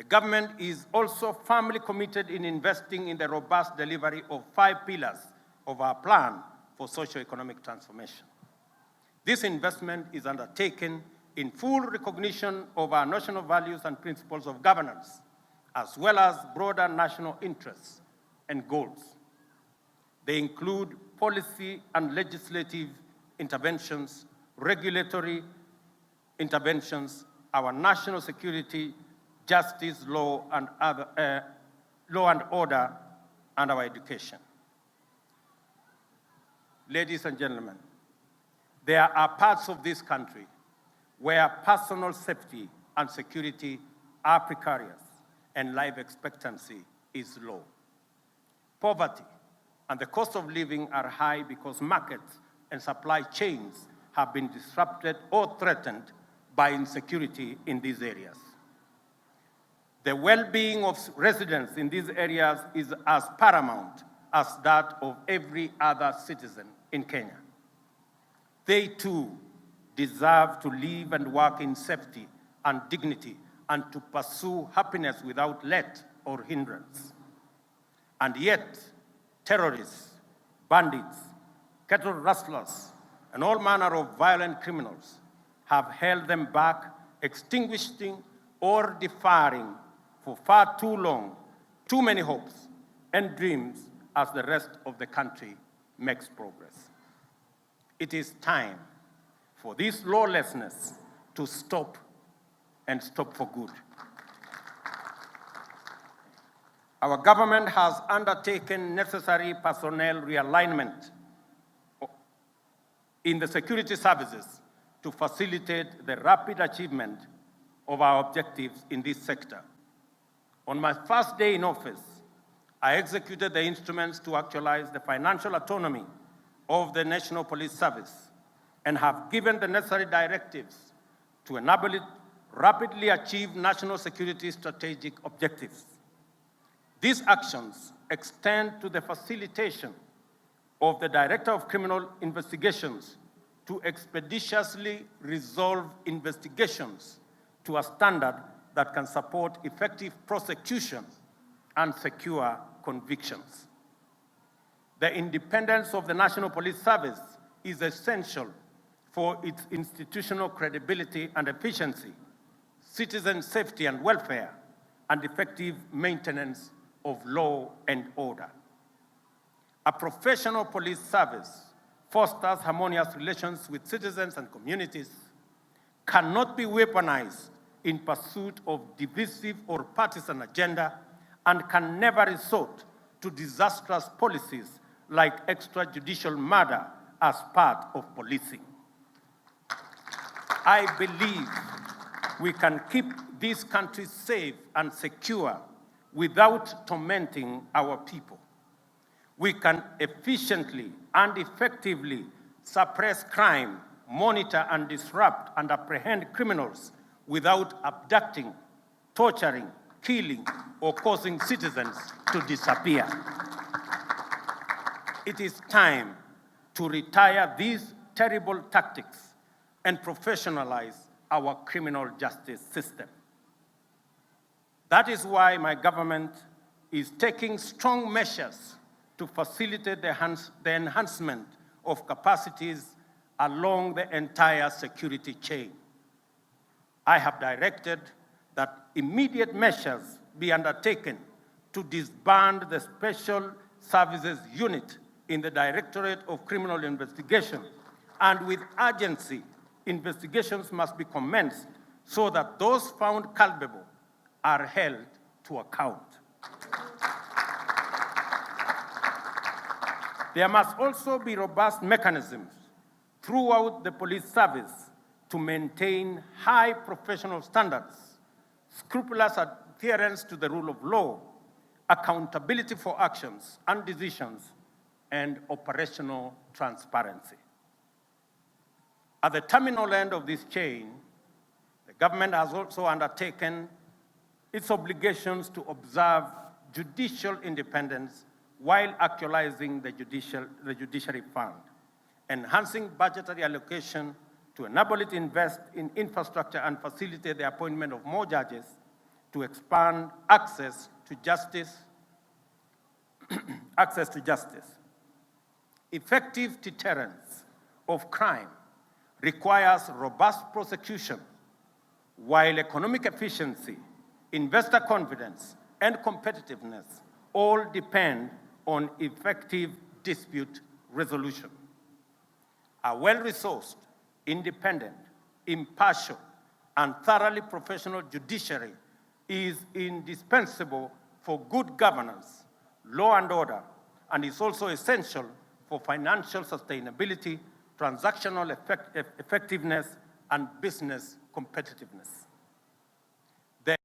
government is also firmly committed in investing in the robust delivery of 5 pillars of our plan for socio-economic transformation. This investment is undertaken in full recognition of our national values and principles of governance, as well as broader national interests and goals. They include policy and legislative interventions, regulatory interventions, our national security, justice, law and order, and our education. Ladies and gentlemen, there are parts of this country where personal safety and security are precarious and life expectancy is low. Poverty and the cost of living are high because markets and supply chains have been disrupted or threatened by insecurity in these areas. The well-being of residents in these areas is as paramount as that of every other citizen in Kenya. They too deserve to live and work in safety and dignity and to pursue happiness without let or hindrance. And yet, terrorists, bandits, cattle rustlers, and all manner of violent criminals have held them back, extinguishing or deferring for far too long too many hopes and dreams as the rest of the country makes progress. It is time for this lawlessness to stop and stop for good. Our government has undertaken necessary personnel realignment in the security services to facilitate the rapid achievement of our objectives in this sector. On my first day in office, I executed the instruments to actualize the financial autonomy of the National Police Service and have given the necessary directives to enable it rapidly achieve national security strategic objectives. These actions extend to the facilitation of the Director of Criminal Investigations to expeditiously resolve investigations to a standard that can support effective prosecution and secure convictions. The independence of the National Police Service is essential for its institutional credibility and efficiency, citizen safety and welfare, and effective maintenance of law and order. A professional police service fosters harmonious relations with citizens and communities, cannot be weaponized in pursuit of divisive or partisan agenda, and can never resort to disastrous policies like extrajudicial murder as part of policing. I believe we can keep this country safe and secure without tormenting our people. We can efficiently and effectively suppress crime, monitor and disrupt and apprehend criminals without abducting, torturing, killing, or causing citizens to disappear. It is time to retire these terrible tactics and professionalize our criminal justice system. That is why my government is taking strong measures to facilitate the enhancement of capacities along the entire security chain. I have directed that immediate measures be undertaken to disband the Special Services Unit in the Directorate of Criminal Investigation, and with urgency, investigations must be commenced so that those found culpable are held to account. There must also be robust mechanisms throughout the police service to maintain high professional standards, scrupulous adherence to the rule of law, accountability for actions and decisions, and operational transparency. At the terminal end of this chain, the government has also undertaken its obligations to observe judicial independence while actualizing the judiciary fund, enhancing budgetary allocation to enable it to invest in infrastructure and facilitate the appointment of more judges, to expand access to justice. Access to justice. Effective deterrence of crime requires robust prosecution, while economic efficiency, investor confidence, and competitiveness all depend on effective dispute resolution. A well-resourced, independent, impartial, and thoroughly professional judiciary is indispensable for good governance, law and order, and is also essential for financial sustainability, transactional effectiveness, and business competitiveness.